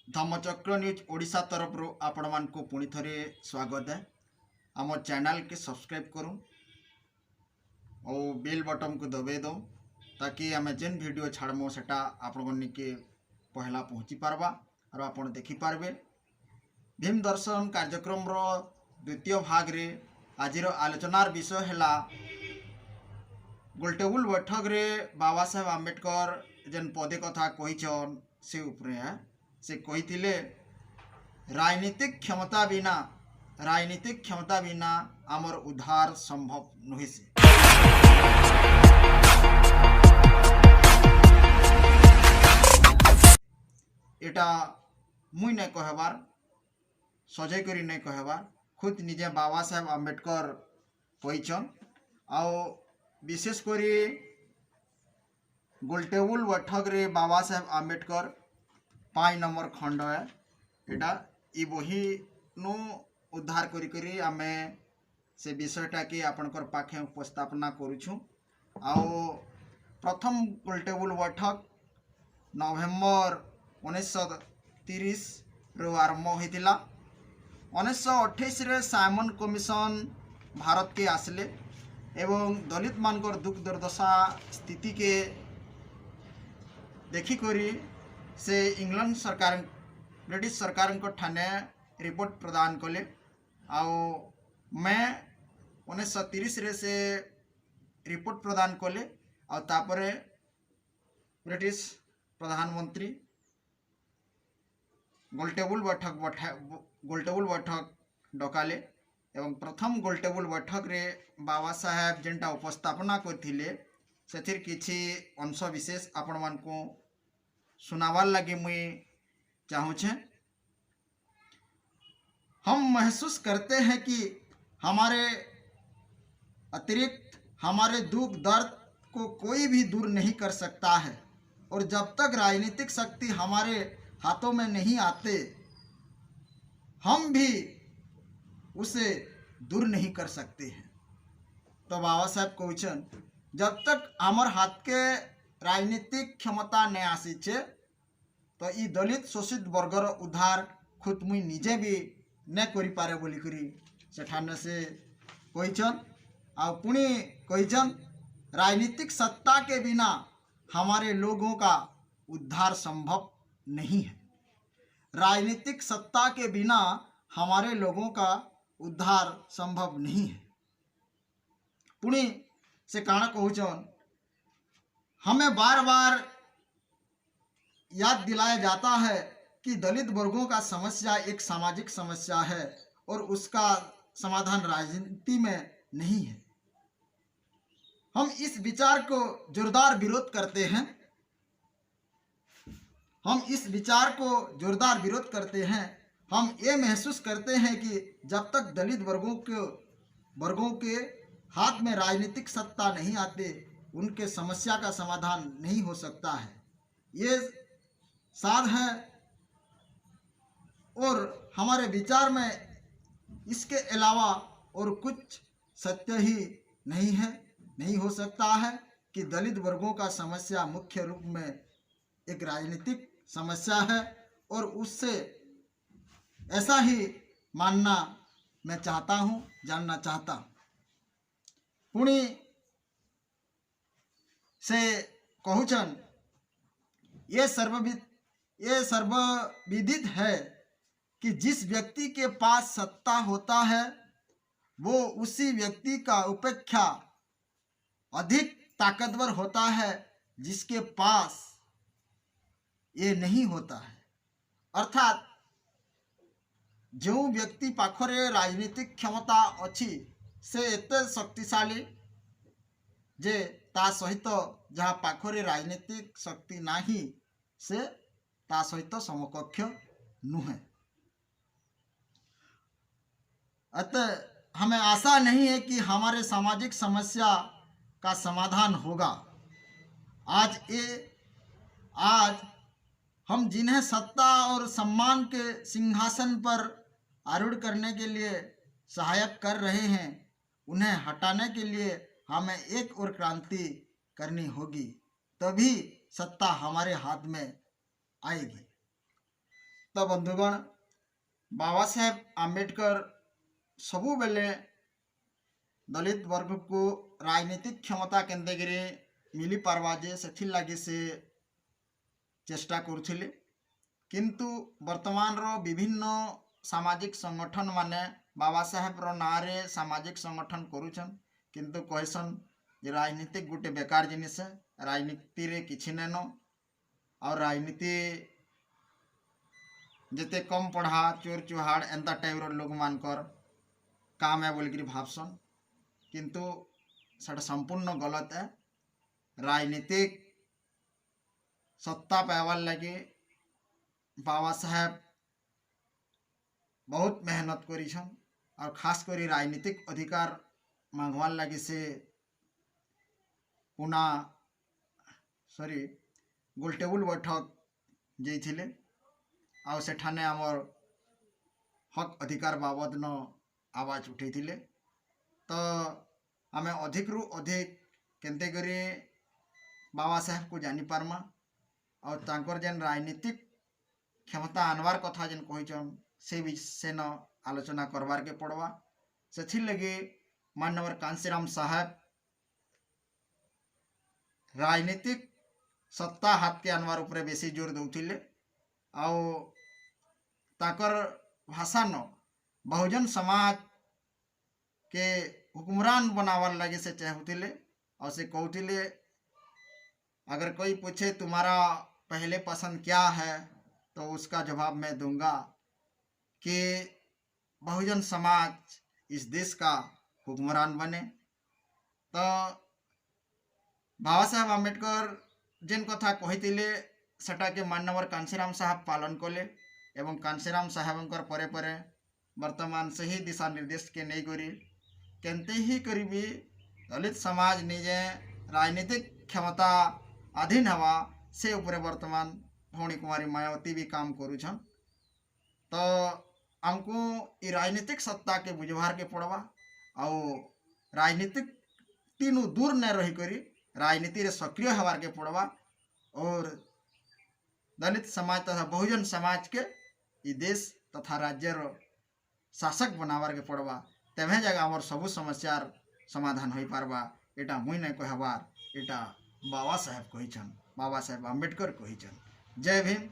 Dhammachakra news Odisha तरफ आपण मान को पुणी थरे स्वागत है। आम चैनल के सब्सक्राइब करूँ और बेल बटन को दबे दो ताकि आम जेन वीडियो छाड़मो सेटा आपण के पहला पहुँची पारबा और आपण देखि पारबे। भीम दर्शन कार्यक्रम रो द्वितीय भाग रे आज आलोचनार विषय है गोलटेबुल बैठक रे बाबा साहेब आंबेडकर जेन पदे कथा कहीचन से उपरे है से कही राजनीतिक क्षमता बिना आमर उद्धार संभव नुहे से एटा मुई नहीं कहबार सजे करी नहीं कहबार खुद निजे बाबा साहेब आंबेडकर कहीचन। आओ विशेष करी गोलटेबुल बैठक रे बाबा साहेब आंबेडकर 5 नंबर खंड है एटा ई बही नु उद्धार करी करी आमे से विषयटा कि आपनकर पाखे उपस्थापना करूछु। आओ प्रथम गोलटेबुल बैठक नवेम्बर 1930 रो आरंभ होइतिला। 1928 रे साइमन कमिशन भारत के आसले एवं दलित मानकर दुख दुर्दशा स्थिति के देखी करी से इंग्लैंड सरकार ब्रिटिश सरकार को ठाने रिपोर्ट प्रदान कले। आओ मैं 1930 रे से रिपोर्ट प्रदान कले और तापरे ब्रिटिश प्रधानमंत्री गोलटेबुल बैठक डकाले एवं प्रथम गोलटेबुल बैठक रे बाबा साहेब जेनटा उपस्थापना करथिले सेथिर किछि अंश विशेष आपण मान को सुनावार लगे मुई चाहूँचे। हम महसूस करते हैं कि हमारे अतिरिक्त हमारे दुख दर्द को कोई भी दूर नहीं कर सकता है और जब तक राजनीतिक शक्ति हमारे हाथों में नहीं आते हम भी उसे दूर नहीं कर सकते हैं। तो बाबा साहेब कहछन जब तक हमार हाथ के राजनीतिक क्षमता नहीं आसी छे तो ई दलित शोषित वर्गर उद्धार खुद मुई निजे भी नहीं करि पारे बोली करी सेठाने से कहछन। आ पुणी कहछन राजनीतिक सत्ता के बिना हमारे लोगों का उद्धार संभव नहीं है। राजनीतिक सत्ता के बिना हमारे लोगों का उद्धार संभव नहीं है। पुणी से काना कहछन हमें बार बार याद दिलाया जाता है कि दलित वर्गों का समस्या एक सामाजिक समस्या है और उसका समाधान राजनीति में नहीं है। हम इस विचार को जोरदार विरोध करते हैं। हम ये महसूस करते हैं कि जब तक दलित वर्गों के हाथ में राजनीतिक सत्ता नहीं आते उनके समस्या का समाधान नहीं हो सकता है। ये साध है और हमारे विचार में इसके अलावा और कुछ सत्य ही नहीं हो सकता है कि दलित वर्गों का समस्या मुख्य रूप में एक राजनीतिक समस्या है और उससे ऐसा ही मानना मैं चाहता हूँ, जानना चाहता हूँ। पुणी से कहूचन ये सर्वविदित है कि जिस व्यक्ति के पास सत्ता होता है वो उसी व्यक्ति का उपेक्षा अधिक ताकतवर होता है जिसके पास ये नहीं होता है। अर्थात जो व्यक्ति पाखरे राजनीतिक क्षमता अच्छी से एते शक्तिशाली जे ता सहित जहाँ पाखरे राजनीतिक शक्ति नाही से ता सहित समकक्ष नुहे। अतः हमें आशा नहीं है कि हमारे सामाजिक समस्या का समाधान होगा। आज हम जिन्हें सत्ता और सम्मान के सिंहासन पर आरूढ़ करने के लिए सहायक कर रहे हैं उन्हें हटाने के लिए हमें एक और क्रांति करनी होगी, तभी सत्ता हमारे हाथ में आएगी। तो बंधुगण बाबा साहेब आम्बेडकर सबु बेले दलित वर्ग को राजनीतिक क्षमता केंद्रे मिली पार्बा जे से लगे से चेष्टा करुले किंतु वर्तमान रो विभिन्न सामाजिक संगठन माने बाबा साहेब रो ना रे सामाजिक संगठन करुछन किंतु कहसन जे राजनीतिक गोटे बेकार जिनिस है राजनीति रे किछि नेनो और राजनीति जिते कम पढ़ा चोर चुहाड़ एंता टाइप रो लोग मानकर काम है बोल भावसन किंतु सटा संपूर्ण गलत है। राजनीतिक सत्ता पाइबार लगे बाबा साहेब बहुत मेहनत करिछन और खास करी राजनीतिक अधिकार मांगवार लगे से पुना सॉरी गोलटेबुल बैठक जाइथिले आउ सेठाने आमर हक अधिकार बाबद न आवाज उठेइथिले तो आमे अधिक रु अधिक केंते करी बाबा साहेब को जानी पारमा और तांकर जेन राजनीतिक क्षमता आनवार कथा जेन कहिचन से विषय न आलोचना करवार के पड़वा से लगे माननीय कांशीराम साहेब राजनीतिक सत्ता हाथ के आनवार उपरे बेसी जोर दउथिले आउ ताकर भाषा न बहुजन समाज के हुक्मरान बनावार लगे से चाहूतिले और से कहूतिले अगर कोई पूछे तुम्हारा पहले पसंद क्या है तो उसका जवाब मैं दूंगा कि बहुजन समाज इस देश का हुक्मरान बने। तो बाबा साहेब आम्बेडकर जेन कथा कहितिले सेटा के माननीय कांशीराम साहब पालन कले एवं कांशीराम साहेबंकर परे परे वर्तमान सही दिशा निर्देश के नहीं करी केंते ही करीबी दलित समाज निजे राजनीतिक क्षमता अधीन हवा से उपरे वर्तमान भौणी कुमारी मायावती भी काम करुछन। तो हमको ये राजनीतिक सत्ता के बुझवार के पड़वा आउ राजनीतिक तीनों दूर न रही करी राजनीति रे सक्रिय हवार के पड़वा और दलित समाज तथा बहुजन समाज के ई देश तथा राज्य रो शासक बनावार के पड़वा तेभे जगह आमर सबु समस्यार समाधान हो पारबा एटा मुई नहीं कहबार एटा बाबा साहेब कहिछन बाबा साहेब आम्बेडकर कहिछन। जय भीम।